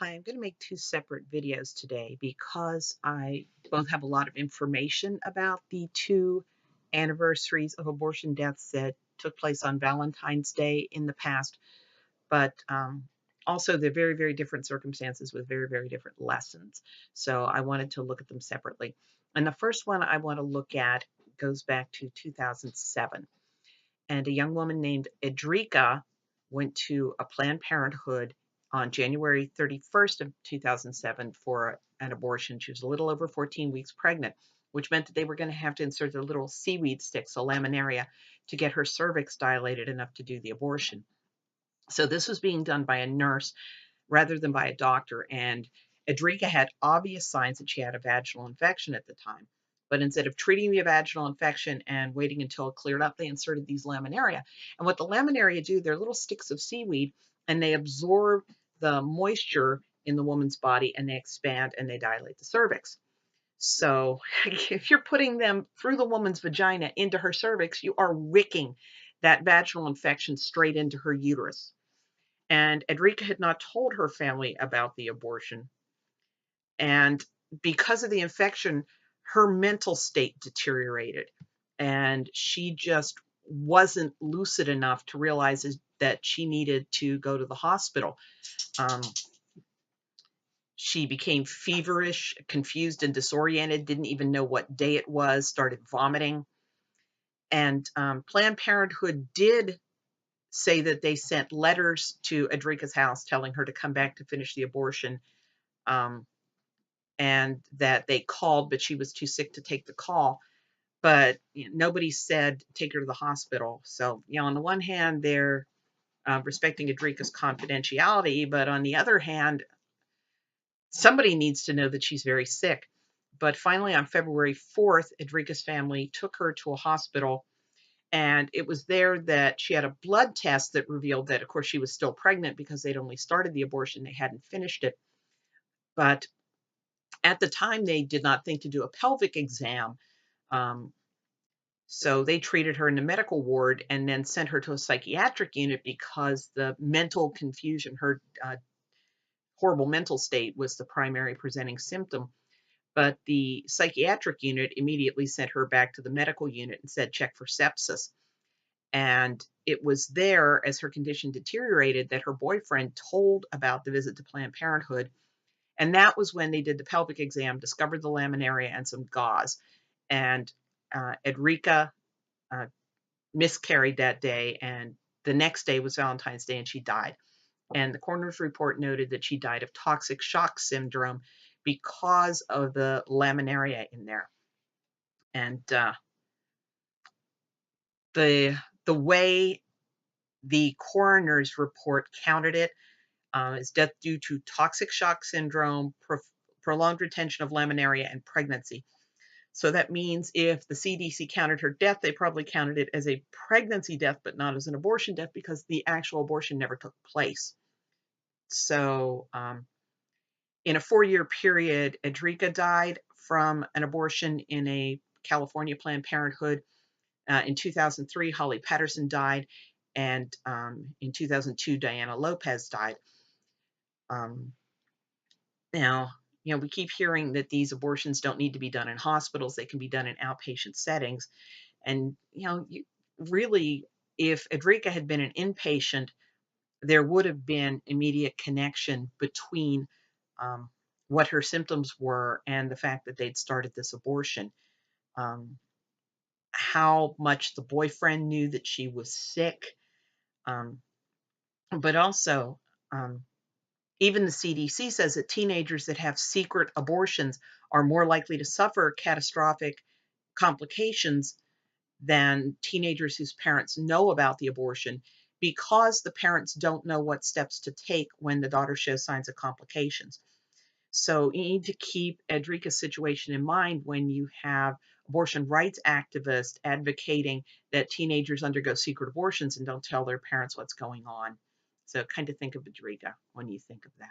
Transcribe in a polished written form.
Hi, I'm going to make two separate videos today because I both have a lot of information about the two anniversaries of abortion deaths that took place on Valentine's Day in the past, but also they're very, very different circumstances with very, very different lessons. So I wanted to look at them separately. And the first one I want to look at goes back to 2007. And a young woman named Edrica went to a Planned Parenthood on January 31st of 2007 for an abortion. She was a little over 14 weeks pregnant, which meant that they were going to have to insert the little seaweed sticks, a laminaria, to get her cervix dilated enough to do the abortion. So this was being done by a nurse rather than by a doctor. And Edrica had obvious signs that she had a vaginal infection at the time. But instead of treating the vaginal infection and waiting until it cleared up, they inserted these laminaria. And what the laminaria do, they're little sticks of seaweed, and they absorb the moisture in the woman's body, and they expand and they dilate the cervix. So if you're putting them through the woman's vagina into her cervix, you are wicking that vaginal infection straight into her uterus. And Edrica had not told her family about the abortion. And because of the infection, her mental state deteriorated. And she just wasn't lucid enough to realize that she needed to go to the hospital. Um, she became feverish, confused, and disoriented, didn't even know what day it was, started vomiting. And Planned Parenthood did say that they sent letters to Edrica's house telling her to come back to finish the abortion, um, and that they called, but she was too sick to take the call. But nobody said take her to the hospital. So, on the one hand, they're respecting Edrica's confidentiality, but on the other hand, somebody needs to know that she's very sick. But finally, on February 4th, Edrica's family took her to a hospital. And it was there that she had a blood test that revealed that, of course, she was still pregnant because they'd only started the abortion. They hadn't finished it. But at the time, they did not think to do a pelvic exam. Um, so they treated her in the medical ward and then sent her to a psychiatric unit because the mental confusion, her horrible mental state, was the primary presenting symptom. But the psychiatric unit immediately sent her back to the medical unit and said, check for sepsis. And it was there, as her condition deteriorated, that her boyfriend told about the visit to Planned Parenthood. And that was when they did the pelvic exam, discovered the laminaria and some gauze. And Edrica uh, miscarried that day. And the next day was Valentine's Day, and she died. And the coroner's report noted that she died of toxic shock syndrome because of the laminaria in there. And the way the coroner's report counted it is death due to toxic shock syndrome, prolonged retention of laminaria, and pregnancy. So that means if the CDC counted her death, they probably counted it as a pregnancy death, but not as an abortion death because the actual abortion never took place. So in a 4-year period, Edrica died from an abortion in a California Planned Parenthood. In 2003, Holly Patterson died. And in 2002, Diana Lopez died. Um, Now, we keep hearing that these abortions don't need to be done in hospitals. They can be done in outpatient settings. And, really, if Edrica had been an inpatient, there would have been immediate connection between um, what her symptoms were and the fact that they'd started this abortion. Um, how much the boyfriend knew that she was sick, um, but also, um, even the CDC says that teenagers that have secret abortions are more likely to suffer catastrophic complications than teenagers whose parents know about the abortion because the parents don't know what steps to take when the daughter shows signs of complications. So you need to keep Edrica's situation in mind when you have abortion rights activists advocating that teenagers undergo secret abortions and don't tell their parents what's going on. So kind of think of Edrica when you think of that.